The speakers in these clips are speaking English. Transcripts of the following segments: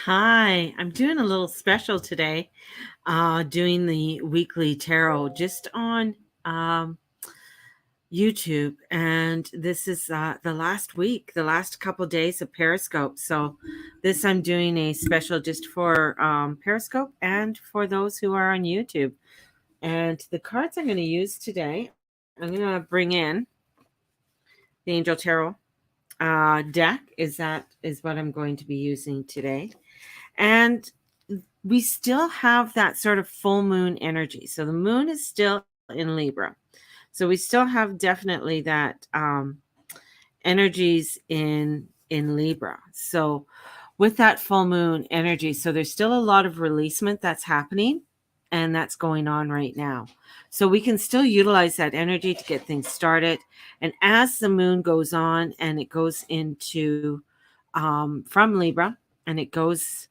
Hi, I'm doing a little special today, doing the weekly tarot just on um, YouTube. And this is the last week, the last couple days of Periscope. So, this I'm doing a special just for Periscope and for those who are on YouTube. And the cards I'm going to use today, I'm going to bring in the Angel Tarot deck. Is what I'm going to be using today. And we still have that sort of full moon energy. So the moon is still in Libra. So we still have definitely that energies in Libra. So with that full moon energy, so there's still a lot of releasement that's happening and that's going on right now. So we can still utilize that energy to get things started. And as the moon goes on and it goes into from Libra and it goes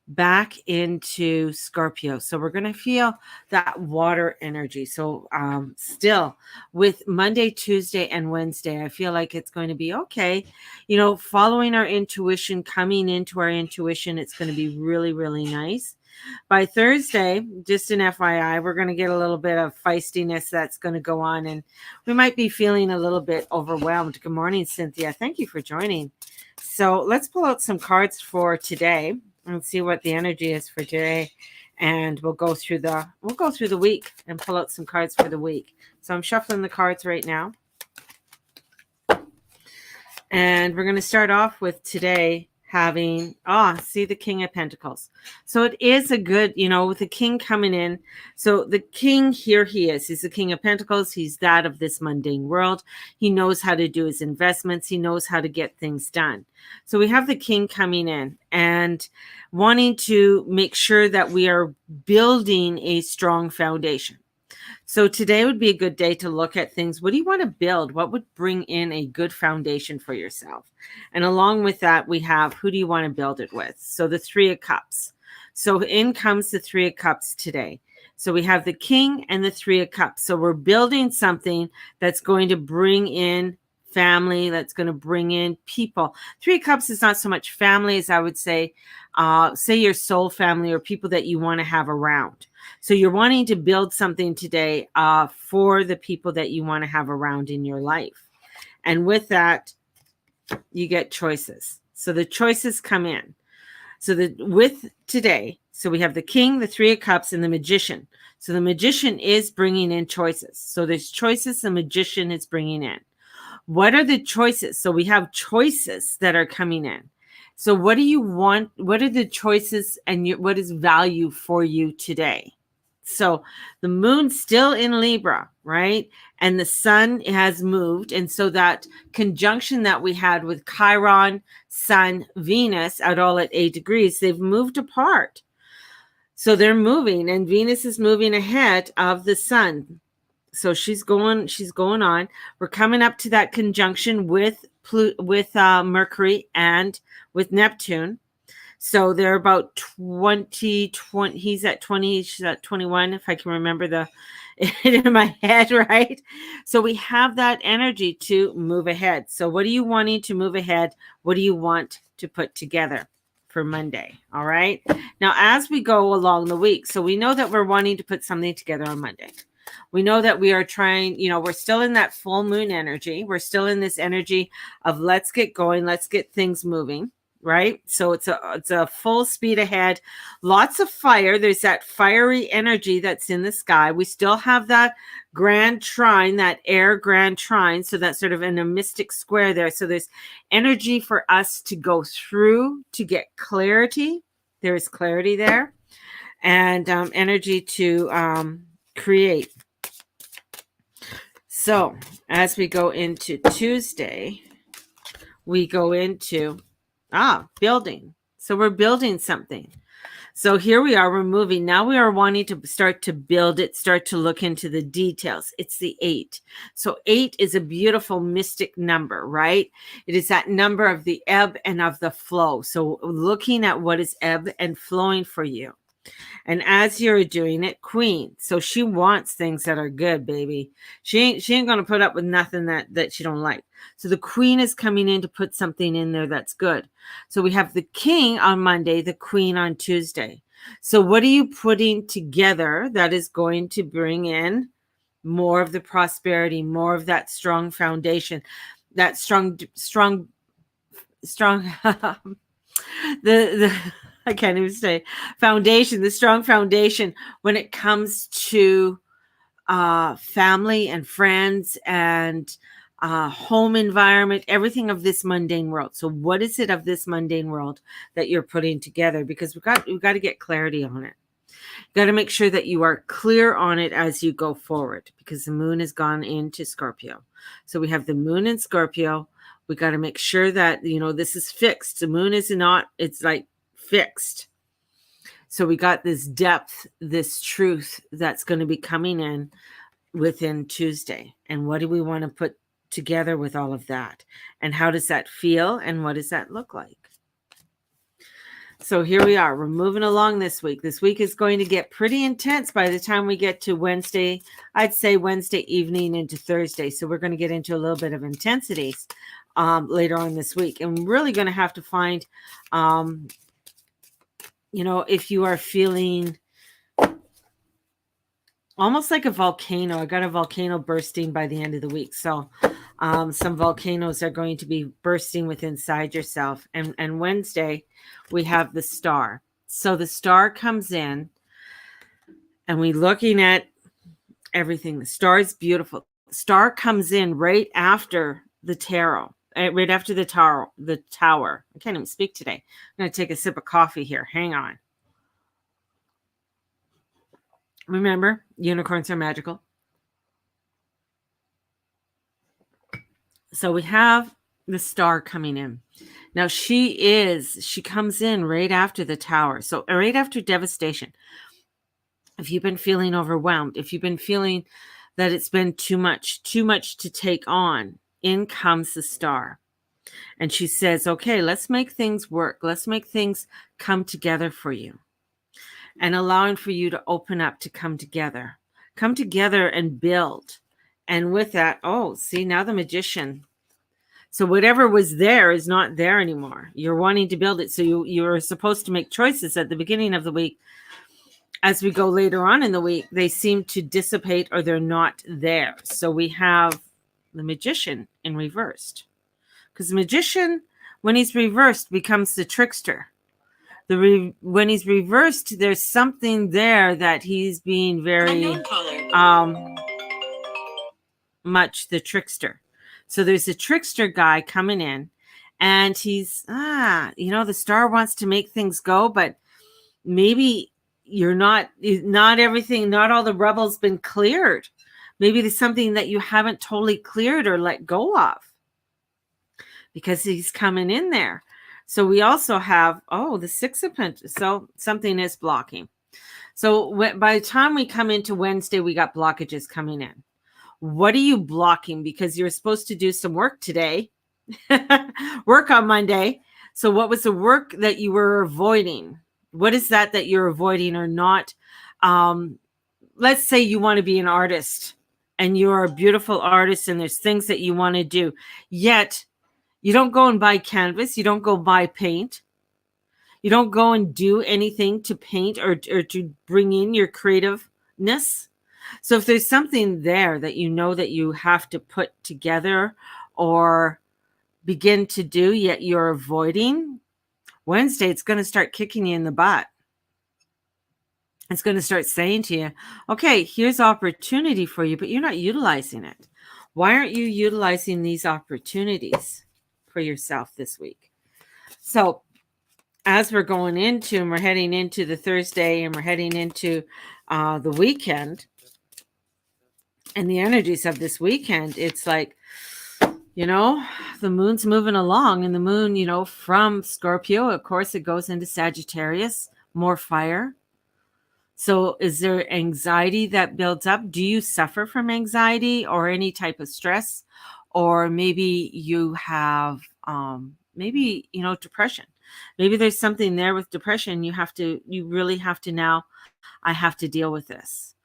back into Scorpio. So we're going to feel that water energy. So still with Monday, Tuesday, and Wednesday, I feel like it's going to be okay. Following our intuition, coming into our intuition, it's going to be really, really nice. By Thursday, just an FYI, we're going to get a little bit of feistiness that's going to go on, and we might be feeling a little bit overwhelmed. Good morning, Cynthia. Thank you for joining. So let's pull out some cards for today and see what the energy is for today. And we'll go through the week and pull out some cards for the week. So I'm shuffling the cards right now. And we're going to start off with today having, see the King of Pentacles. So it is a good, with the King coming in. So the King, here he is. He's the King of Pentacles. He's that of this mundane world. He knows how to do his investments. He knows how to get things done. So we have the King coming in and wanting to make sure that we are building a strong foundation. So today would be a good day to look at things. What do you want to build? What would bring in a good foundation for yourself? And along with that, we have who do you want to build it with? So the Three of Cups. So in comes the Three of Cups today. So we have the King and the Three of Cups. So we're building something that's going to bring in family, that's going to bring in people. Three of Cups is not so much family as I would say your soul family or people that you want to have around. So you're wanting to build something today for the people that you want to have around in your life. And with that, you get choices. So the choices come in. So with today, so we have the King, the Three of Cups, and the Magician. So the Magician is bringing in choices. So there's choices the Magician is bringing in. What are the choices? So we have choices that are coming in. So what do you want? What are the choices and what is value for you today? So the moon's still in Libra, right? And the sun has moved. And so that conjunction that we had with Chiron, Sun, Venus all at 8 degrees, they've moved apart. So they're moving and Venus is moving ahead of the sun. So she's going on. We're coming up to that conjunction with Mercury and with Neptune. So they're about 20, he's at 20, she's at 21, if I can remember in my head, right? So we have that energy to move ahead. So what are you wanting to move ahead? What do you want to put together for Monday? All right. Now, as we go along the week, so we know that we're wanting to put something together on Monday. We know that we are trying, we're still in that full moon energy. We're still in this energy of let's get going, let's get things moving, right? So it's a full speed ahead. Lots of fire. There's that fiery energy that's in the sky. We still have that grand trine, that air grand trine. So that's sort of in a mystic square there. So there's energy for us to go through to get clarity. There is clarity there and energy to create. So as we go into Tuesday, we go into building. So we're building something. So here we are, we're moving. Now we are wanting to start to build it, start to look into the details. It's the 8. So 8 is a beautiful mystic number, right? It is that number of the ebb and of the flow. So looking at what is ebb and flowing for you. And as you're doing it, Queen. So she wants things that are good, baby. She ain't gonna put up with nothing that she don't like. So the Queen is coming in to put something in there that's good. So we have the King on Monday, the Queen on Tuesday. So what are you putting together that is going to bring in more of the prosperity, more of that strong foundation, that strong the I can't even say foundation, the strong foundation when it comes to family and friends and home environment, everything of this mundane world. So what is it of this mundane world that you're putting together? Because we've got to get clarity on it. Got to make sure that you are clear on it as you go forward, because the moon has gone into Scorpio. So we have the moon in Scorpio. We got to make sure that, this is fixed. The moon is not, it's like fixed. So we got this depth, this truth that's going to be coming in within Tuesday. And what do we want to put together with all of that? And how does that feel? And what does that look like? So here we are. We're moving along this week. This week is going to get pretty intense by the time we get to Wednesday. I'd say Wednesday evening into Thursday. So we're going to get into a little bit of intensities later on this week. And we're really going to have to find, if you are feeling almost like a volcano. I got a volcano bursting by the end of the week. So some volcanoes are going to be bursting within inside yourself. And Wednesday, we have the star. So the star comes in and we're looking at everything. The star is beautiful. The star comes in right after the tarot, right after the tower. I can't even speak today. I'm going to take a sip of coffee here. Hang on. Remember, unicorns are magical. So we have the star coming in. Now she comes in right after the tower. So right after devastation. If you've been feeling overwhelmed, if you've been feeling that it's been too much to take on, in comes the star. And she says, okay, let's make things work. Let's make things come together for you. And allowing for you to open up, to come together and build. And with that, see, now the Magician. So whatever was there is not there anymore. You're wanting to build it. So you're supposed to make choices at the beginning of the week. As we go later on in the week, they seem to dissipate or they're not there. So we have the Magician in reversed. Because the Magician, when he's reversed, becomes the trickster. When he's reversed, there's something there that he's being very much the trickster. So there's a trickster guy coming in, and he's the star wants to make things go, but maybe you're not everything, not all the rubble's been cleared. Maybe there's something that you haven't totally cleared or let go of, because he's coming in there. So we also have, the Six of Pentacles. So something is blocking. So by the time we come into Wednesday, we got blockages coming in. What are you blocking? Because you're supposed to do some work today, work on Monday. So what was the work that you were avoiding? What is that you're avoiding or not? Let's say you want to be an artist and you're a beautiful artist and there's things that you want to do, yet you don't go and buy canvas. You don't go buy paint. You don't go and do anything to paint or to bring in your creativeness. So if there's something there that you know that you have to put together or begin to do, yet you're avoiding, Wednesday, it's going to start kicking you in the butt. It's going to start saying to you, okay, here's opportunity for you, but you're not utilizing it. Why aren't you utilizing these opportunities for yourself this week? So as we're going into, and we're heading into the Thursday, and we're heading into the weekend, and the energies of this weekend, it's like, the moon's moving along, and the moon, from Scorpio, of course, it goes into Sagittarius, more fire. So is there anxiety that builds up? Do you suffer from anxiety or any type of stress? Or maybe you have, depression. Maybe there's something there with depression. You really have to now, I have to deal with this.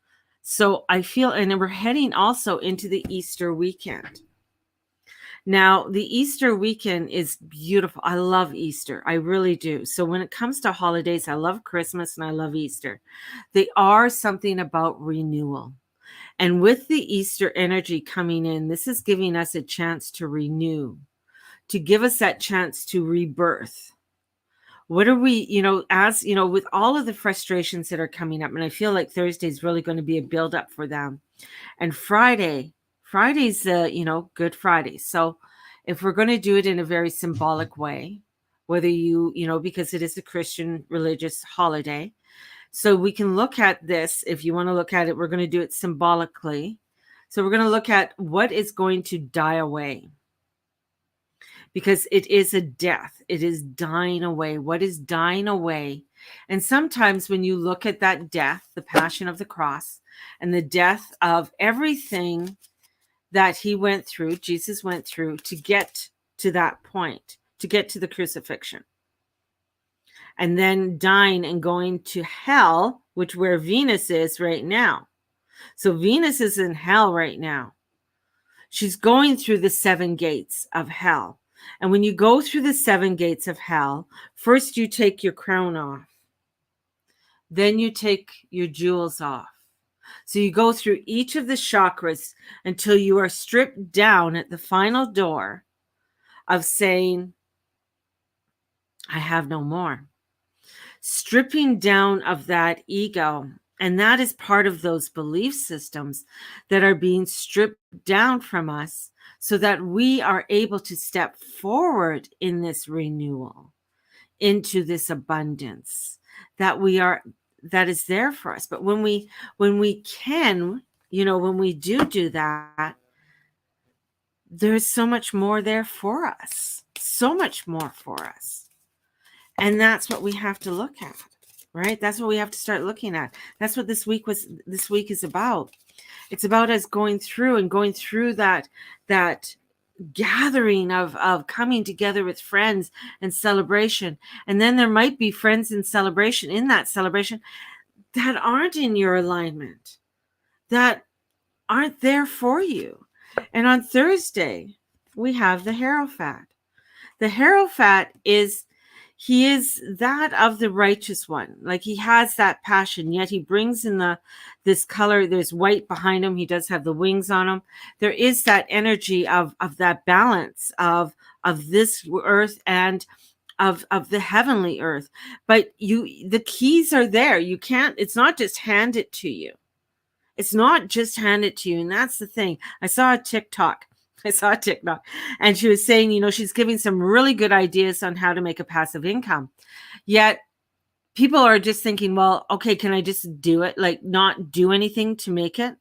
So I feel, and then we're heading also into the Easter weekend. Now, the Easter weekend is beautiful. I love Easter. I really do. So when it comes to holidays, I love Christmas and I love Easter. They are something about renewal. And with the Easter energy coming in, this is giving us a chance to renew, to give us that chance to rebirth. What are we, as with all of the frustrations that are coming up, and I feel like Thursday is really going to be a build-up for them. And Friday's Good Friday. So if we're going to do it in a very symbolic way, whether because it is a Christian religious holiday, so we can look at this. If you want to look at it, we're going to do it symbolically. So we're going to look at what is going to die away, because it is a death. It is dying away. What is dying away? And sometimes when you look at that death, the passion of the cross, and the death of everything that he went through, Jesus went through to get to that point, to get to the crucifixion. And then dying and going to hell, which where Venus is right now. So Venus is in hell right now. She's going through the 7 gates of hell. And when you go through the 7 gates of hell, first you take your crown off. Then you take your jewels off. So you go through each of the chakras until you are stripped down at the final door of saying, I have no more. Stripping down of that ego. And that is part of those belief systems that are being stripped down from us so that we are able to step forward in this renewal, into this abundance that is there for us. But when we can, when we do that, there's so much more there for us, so much more for us. And that's what we have to look at, right? That's what we have to start looking at. That's what this week is about. It's about us going through that gathering of coming together with friends and celebration. And then there might be friends in that celebration that aren't in your alignment, that aren't there for you. And on Thursday, we have the Hierophant. The Hierophant he is that of the righteous one. Like, he has that passion, yet he brings in this color. There's white behind him. He does have the wings on him. There is that energy of that balance of this earth and of the heavenly earth. But the keys are there. You can't, it's not just hand it to you. It's not just hand it to you. And that's the thing. I saw a TikTok, and she was saying, she's giving some really good ideas on how to make a passive income. Yet people are just thinking, well, okay, can I just do it? Like, not do anything to make it?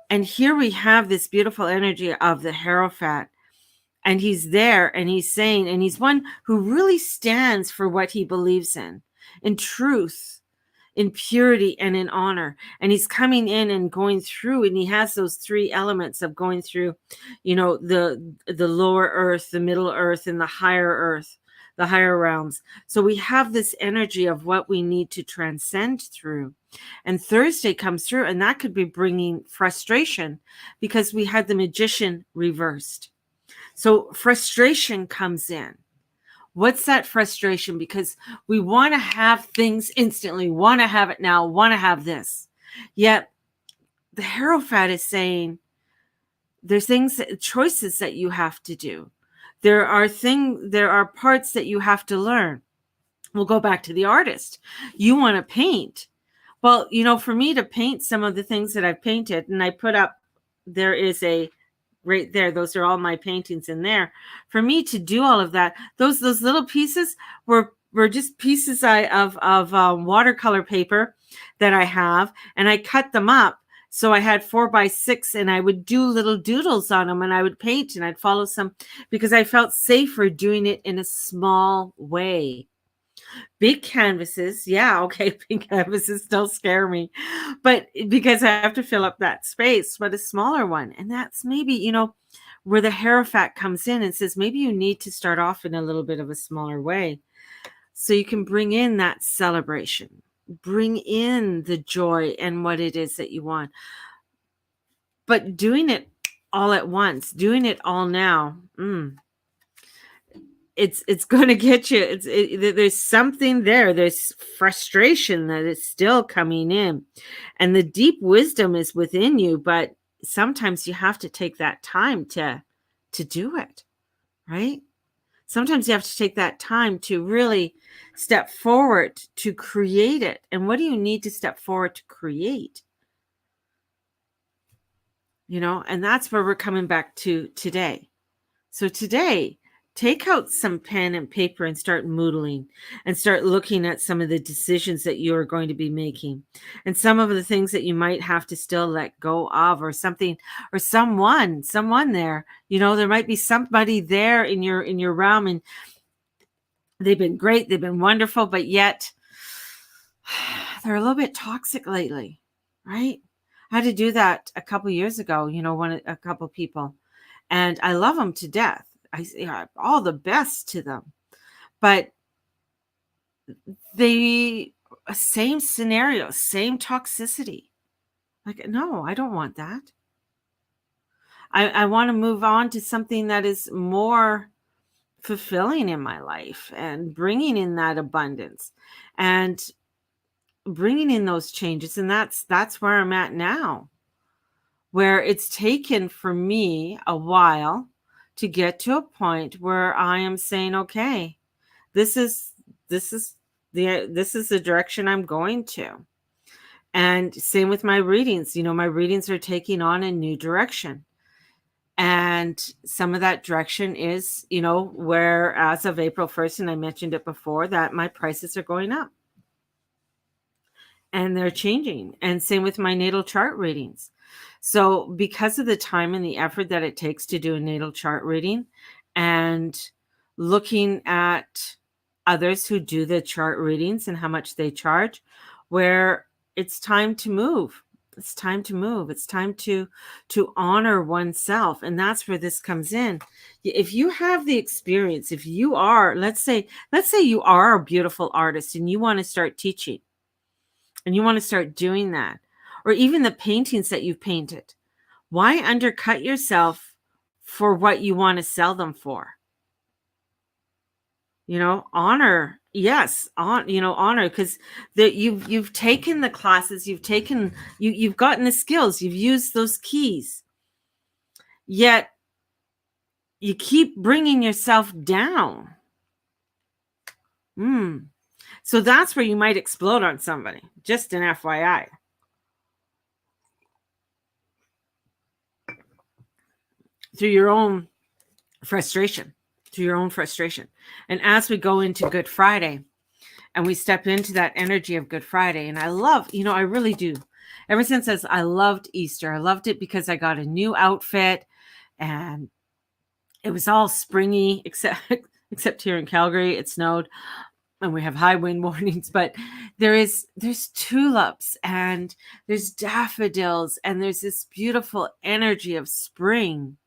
And here we have this beautiful energy of the Hierophant. And he's there, and he's saying, and he's one who really stands for what he believes in truth, in purity, and in honor. And he's coming in and going through, and he has those 3 elements of going through, the lower earth, the middle earth, and the higher earth, the higher realms. So we have this energy of what we need to transcend through. And Thursday comes through, and that could be bringing frustration because we had the Magician reversed. So frustration comes in. What's that frustration? Because we want to have things instantly, want to have it now, want to have this. Yet the Hierophant is saying there's choices that you have to do. There are parts that you have to learn. We'll go back to the artist. You want to paint. Well, for me to paint some of the things that I've painted, and I put up, there is right there, those are all my paintings in there. For me to do all of that, those little pieces were just pieces of watercolor paper that I have, and I cut them up. So I had 4x6, and I would do little doodles on them, and I would paint, and I'd follow some, because I felt safer doing it in a small way. Big canvases, big canvases still scare me, but because I have to fill up that space. But a smaller one, and that's maybe, where the Hierophant comes in and says, maybe you need to start off in a little bit of a smaller way so you can bring in that celebration, bring in the joy and what it is that you want. But doing it all at once, doing it all now, it's going to get you. There's something there. There's frustration that is still coming in, and the deep wisdom is within you. But sometimes you have to take that time to do it, right? Sometimes you have to take that time to really step forward to create it. And what do you need to step forward to create? And that's where we're coming back to today. So today, take out some pen and paper and start moodling and start looking at some of the decisions that you are going to be making and some of the things that you might have to still let go of, or something, or someone there. There might be somebody there in your realm, and they've been great, they've been wonderful, but yet they're a little bit toxic lately, right? I had to do that a couple years ago, a couple people, and I love them to death. All the best to them, but same scenario, same toxicity. Like, no, I don't want that. I want to move on to something that is more fulfilling in my life and bringing in that abundance and bringing in those changes. And that's where I'm at now, where it's taken for me a while to get to a point where I am saying, okay, this is the direction I'm going to. And same with my readings. My readings are taking on a new direction. And some of that direction is, where as of April 1st, and I mentioned it before, that my prices are going up. And they're changing. And same with my natal chart readings. So because of the time and the effort that it takes to do a natal chart reading, and looking at others who do the chart readings and how much they charge, where it's time to move. It's time to move. It's time to honor oneself. And that's where this comes in. If you have the experience, if you are, let's say you are a beautiful artist and you want to start teaching and you want to start doing that, or even the paintings that you've painted, why undercut yourself for what you want to sell them for? Honor. Yes, honor, because you've taken the classes, you've gotten the skills, you've used those keys, yet you keep bringing yourself down. So that's where you might explode on somebody. Just an FYI. Through your own frustration. And as we go into Good Friday and we step into that energy of Good Friday, and I love, I really do. Ever since I loved Easter, I loved it because I got a new outfit and it was all springy, except here in Calgary, it snowed and we have high wind warnings, but there's tulips and there's daffodils and there's this beautiful energy of spring.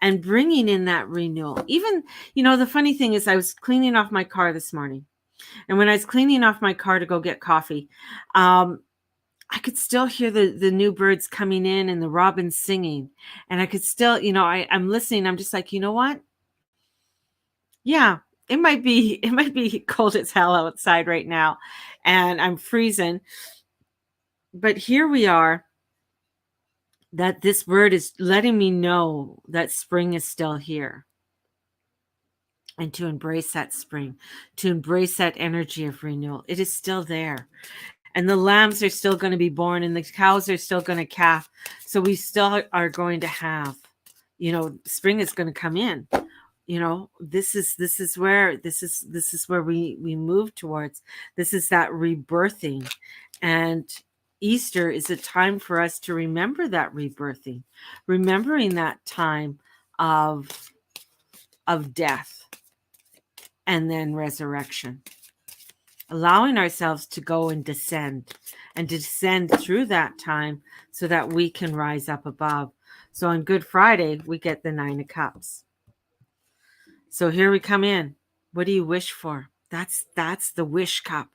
And bringing in that renewal. Even, the funny thing is I was cleaning off my car this morning. And when I was cleaning off my car to go get coffee, I could still hear the new birds coming in and the robins singing. And I could still, I'm listening. I'm just like, you know what? Yeah, it might be cold as hell outside right now. And I'm freezing. But here we are. That this word is letting me know that spring is still here. And to embrace that spring, to embrace that energy of renewal. It is still there. And the lambs are still going to be born and the cows are still going to calf. So we still are going to have, spring is going to come in. This is where we move towards. This is that rebirthing. And Easter is a time for us to remember that rebirthing, remembering that time of death and then resurrection, allowing ourselves to go and descend through that time so that we can rise up above. So on Good Friday, we get the Nine of Cups. So here we come in. What do you wish for? That's the wish cup.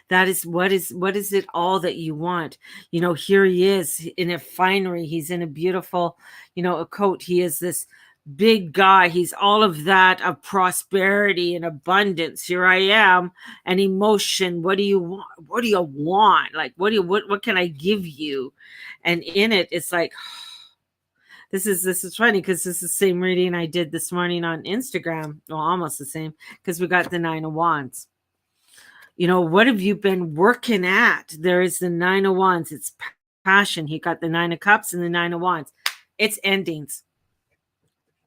That is what is it all that you want? Here he is in a finery. He's in a beautiful, a coat. He is this big guy. He's all of that of prosperity and abundance. Here I am, and emotion. What do you want? What do you want? Like, what can I give you? And in it, it's like, this is funny because this is the same reading I did this morning on Instagram. Well, almost the same, because we got the Nine of Wands. What have you been working at? There is the Nine of Wands. It's passion. He got the Nine of Cups and the Nine of Wands. It's endings.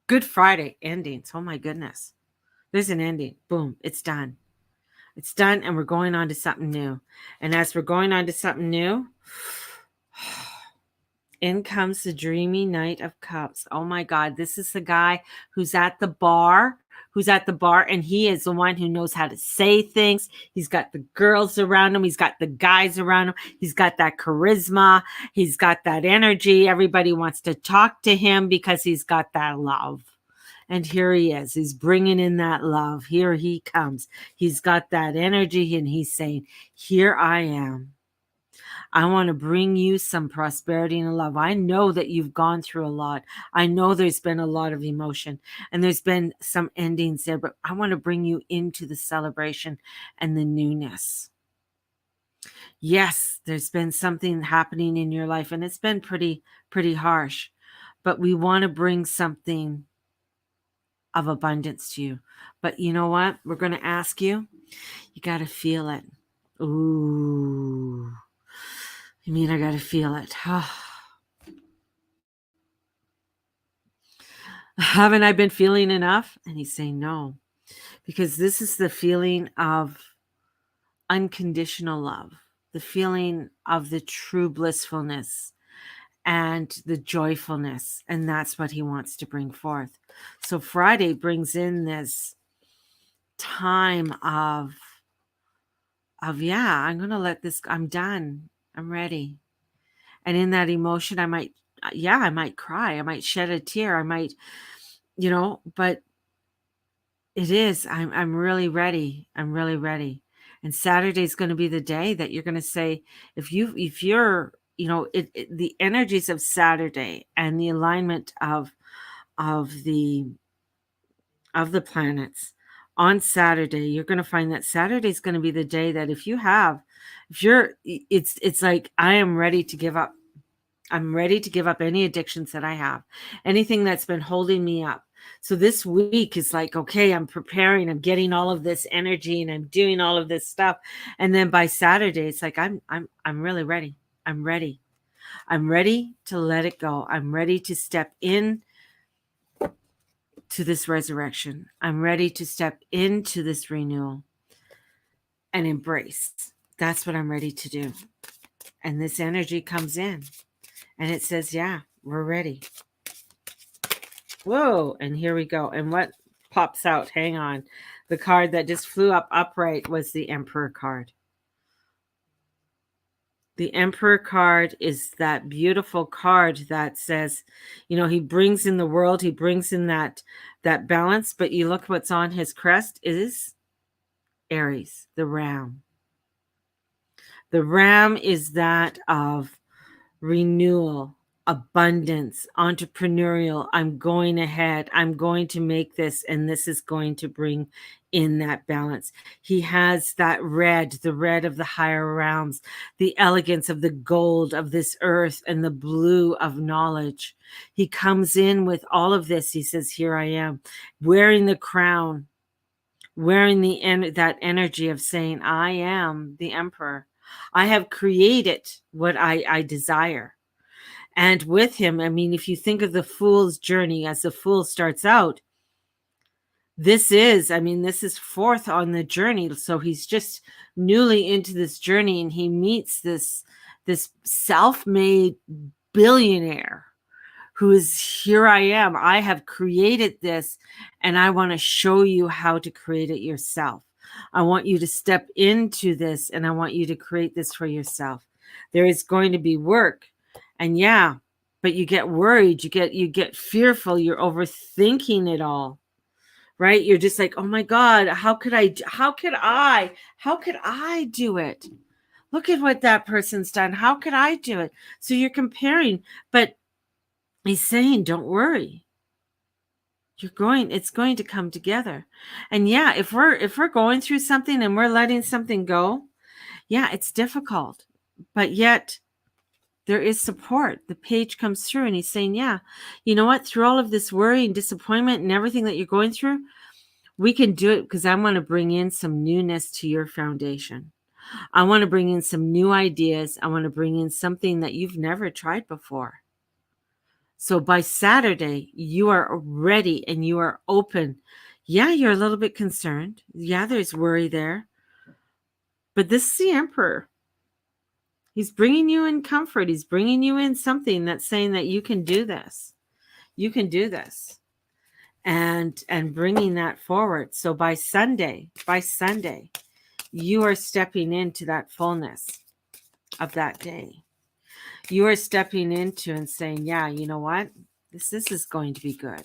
Good Friday endings. Oh my goodness. There's an ending. Boom. It's done. It's done, and we're going on to something new. And as we're going on to something new, in comes the dreamy Knight of Cups. Oh my God. This is the guy who's at the bar, and he is the one who knows how to say things. He's got the girls around him. He's got the guys around him. He's got that charisma. He's got that energy. Everybody wants to talk to him because he's got that love. And here he is. He's bringing in that love. Here he comes. He's got that energy, and he's saying, here I am. I want to bring you some prosperity and love. I know that you've gone through a lot. I know there's been a lot of emotion, and there's been some endings there, but I want to bring you into the celebration and the newness. Yes, there's been something happening in your life, and it's been pretty harsh, but we want to bring something of abundance to you. But you know what? We're going to ask you. You got to feel it. Ooh. I mean, I got to feel it. Haven't I been feeling enough? And he's saying no, because this is the feeling of unconditional love, the feeling of the true blissfulness and the joyfulness. And that's what he wants to bring forth. So Friday brings in this time of yeah, I'm going to let this, I'm done. I'm ready. And in that emotion, I might cry. I might shed a tear. I might, but it is, I'm really ready. I'm really ready. And Saturday is going to be the day that you're going to say, if you're, the energies of Saturday and the alignment of the planets on Saturday, you're going to find that Saturday is going to be the day that it's like, I am ready to give up. I'm ready to give up any addictions that I have, anything that's been holding me up. So this week is like, okay, I'm preparing, I'm getting all of this energy, and I'm doing all of this stuff. And then by Saturday, it's like, I'm really ready. I'm ready. I'm ready to let it go. I'm ready to step in to this resurrection. I'm ready to step into this renewal and embrace. That's what I'm ready to do. And this energy comes in and it says, yeah, we're ready. Whoa. And here we go. And what pops out? Hang on. The card that just flew up upright was the Emperor card. The Emperor card is that beautiful card that says, he brings in the world, he brings in that balance, but you look what's on his crest is Aries, the ram. The ram is that of renewal, abundance, entrepreneurial. I'm going ahead. I'm going to make this, and this is going to bring in that balance. He has that red, the red of the higher realms, the elegance of the gold of this earth, and the blue of knowledge. He comes in with all of this. He says, here I am, wearing the crown, wearing that energy of saying, I am the emperor. I have created what I desire. And with him, I mean, if you think of the fool's journey, as the fool starts out, this is fourth on the journey. So he's just newly into this journey, and he meets this self-made billionaire who is, here I am. I have created this, and I want to show you how to create it yourself. I want you to step into this, and I want you to create this for yourself. There is going to be work. And yeah, but you get worried, you get fearful, you're overthinking it all. Right? You're just like, "Oh my God, how could I do it? Look at what that person's done. How could I do it?" So you're comparing, but he's saying, "Don't worry. It's going to come together." And yeah, if we're going through something and we're letting something go, yeah, it's difficult. But yet there is support. The page comes through and he's saying, "Yeah, you know what? Through all of this worry and disappointment and everything that you're going through, we can do it because I want to bring in some newness to your foundation. I want to bring in some new ideas. I want to bring in something that you've never tried before. So by Saturday, you are ready and you are open. Yeah, you're a little bit concerned. Yeah, there's worry there. But this is the Emperor. He's bringing you in comfort. He's bringing you in something that's saying that you can do this. You can do this. And bringing that forward. So by Sunday, you are stepping into that fullness of that day. You are stepping into and saying, "Yeah, you know what? This is going to be good."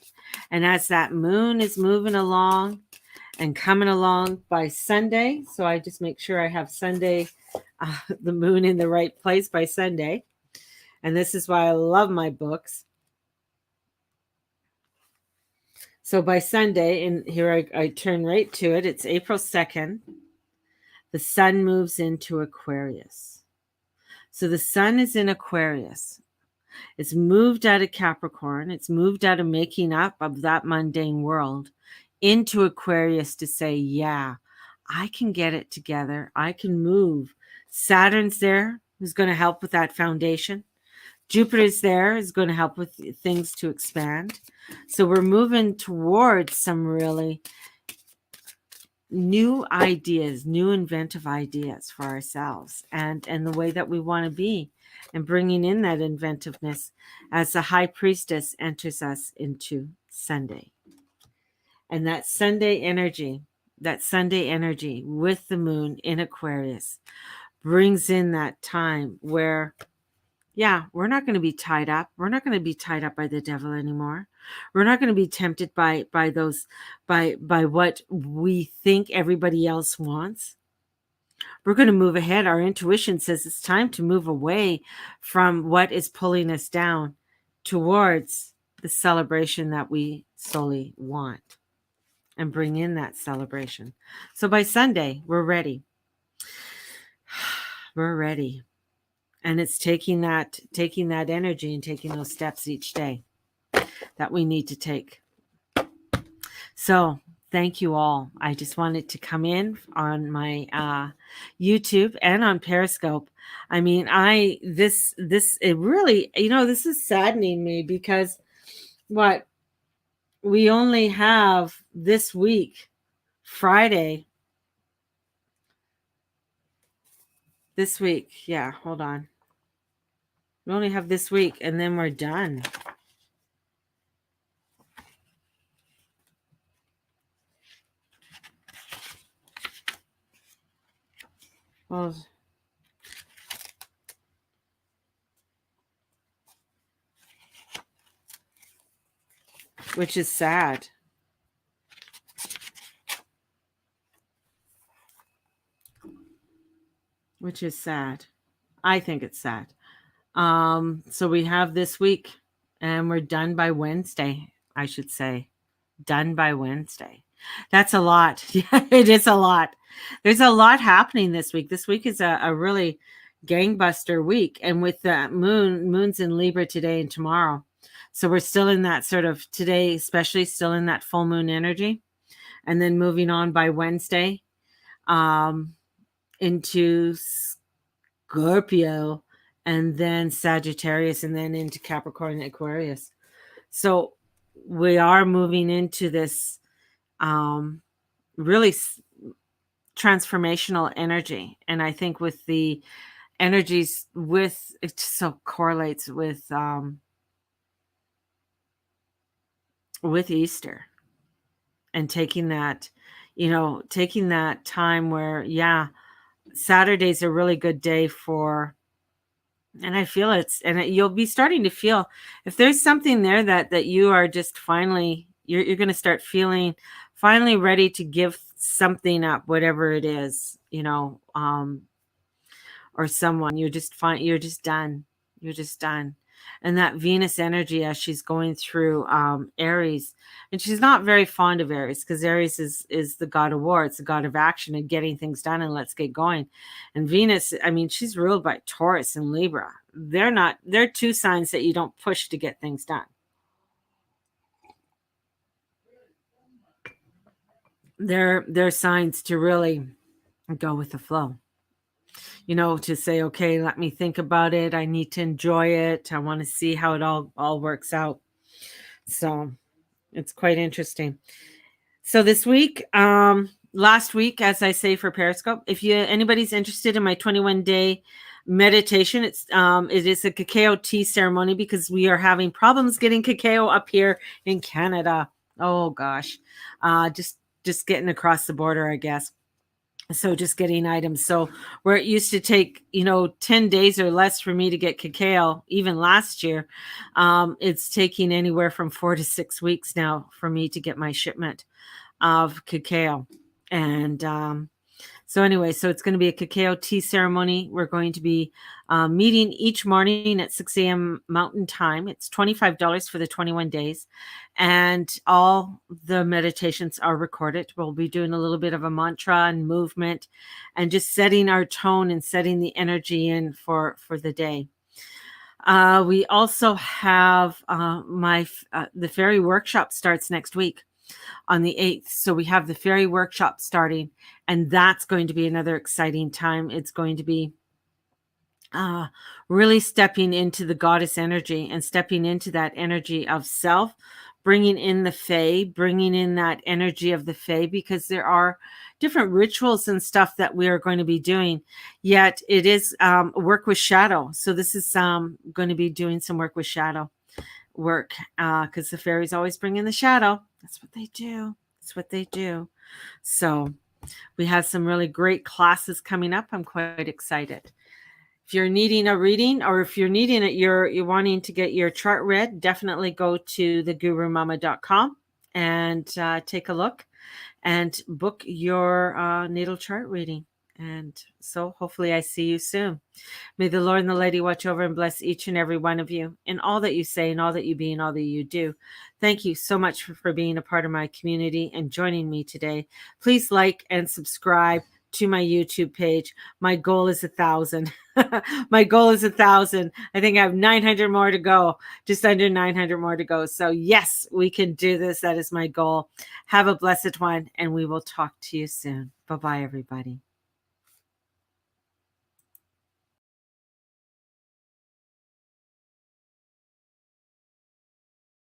And as that moon is moving along and coming along by Sunday, so I just make sure I have Sunday, the moon in the right place by Sunday. And this is why I love my books. So by Sunday, and here I turn right to it, it's April 2nd. The sun moves into Aquarius. So the sun is in Aquarius. It's moved out of Capricorn. It's moved out of making up of that mundane world into Aquarius to say, "Yeah, I can get it together. I can move." Saturn's there, who's going to help with that foundation. Jupiter's there, is going to help with things to expand. So we're moving towards some really new ideas, new inventive ideas for ourselves and the way that we want to be, and bringing in that inventiveness as the high priestess enters us into Sunday. And that Sunday energy with the moon in Aquarius brings in that time where, yeah, we're not going to be tied up. We're not going to be tied up by the devil anymore. We're not going to be tempted by what we think everybody else wants. We're going to move ahead. Our intuition says it's time to move away from what is pulling us down towards the celebration that we solely want, and bring in that celebration. So by Sunday, we're ready. We're ready. And it's taking that energy and taking those steps each day that we need to take. So thank you all. I just wanted to come in on my YouTube and on Periscope. I mean, it really, this is saddening me because we only have this week, Friday. This week. Yeah, hold on. We only have this week and then we're done. Well, which is sad. Which is sad. I think it's sad. So we have this week and we're done by Wednesday, I should say. Done by Wednesday. That's a lot. Yeah, it is a lot. There's a lot happening this week. This week is a really gangbuster week. And with the moon's in Libra today and tomorrow. So we're still in that sort of today, especially still in that full moon energy. And then moving on by Wednesday into Scorpio, and then Sagittarius, and then into Capricorn and Aquarius. So we are moving into this really transformational energy. And I think with the energies it so correlates with Easter, and taking that, taking that time where, yeah, Saturday's a really good day for, and I feel you'll be starting to feel if there's something there that you are just finally, you're going to start feeling finally ready to give something up, whatever it is, or someone. You're just done. You're just done. And that Venus energy as she's going through Aries, and she's not very fond of Aries because Aries is the god of war. It's the god of action and getting things done and let's get going. And Venus, I mean, she's ruled by Taurus and Libra. They're two signs that you don't push to get things done. They're signs to really go with the flow. To say, okay, let me think about it. I need to enjoy it. I want to see how it all works out. So it's quite interesting. So this week, last week, as I say for Periscope, if anybody's interested in my 21-day meditation, it is a cacao tea ceremony because we are having problems getting cacao up here in Canada. Oh gosh, just getting across the border, I guess. So just getting items. So where it used to take, 10 days or less for me to get cacao, even last year, it's taking anywhere from 4 to 6 weeks now for me to get my shipment of cacao. And so anyway, so it's going to be a cacao tea ceremony. We're going to be meeting each morning at 6 a.m. Mountain Time. It's $25 for the 21 days. And all the meditations are recorded. We'll be doing a little bit of a mantra and movement and just setting our tone and setting the energy in for the day. We also have the fairy workshop starts next week on the 8th. So we have the fairy workshop starting, and that's going to be another exciting time. It's going to be really stepping into the goddess energy and stepping into that energy of self, bringing in the fae, bringing in that energy of the fae, because there are different rituals and stuff that we are going to be doing, yet it is work with shadow. So this is going to be doing some work with shadow work because the fairies always bring in the shadow. That's what they do. That's what they do. So we have some really great classes coming up. I'm quite excited. If you're needing a reading, or if you're needing it, you're wanting to get your chart read, definitely go to thegurumama.com and take a look and book your natal chart reading. And so hopefully I see you soon. May the Lord and the Lady watch over and bless each and every one of you in all that you say and all that you be and all that you do. Thank you so much for being a part of my community and joining me today. Please like and subscribe to my YouTube page. My goal is 1,000. My goal is 1,000. I think I have 900 more to go, just under 900 more to go. So yes, we can do this. That is my goal. Have a blessed one, and we will talk to you soon. Bye-bye, everybody.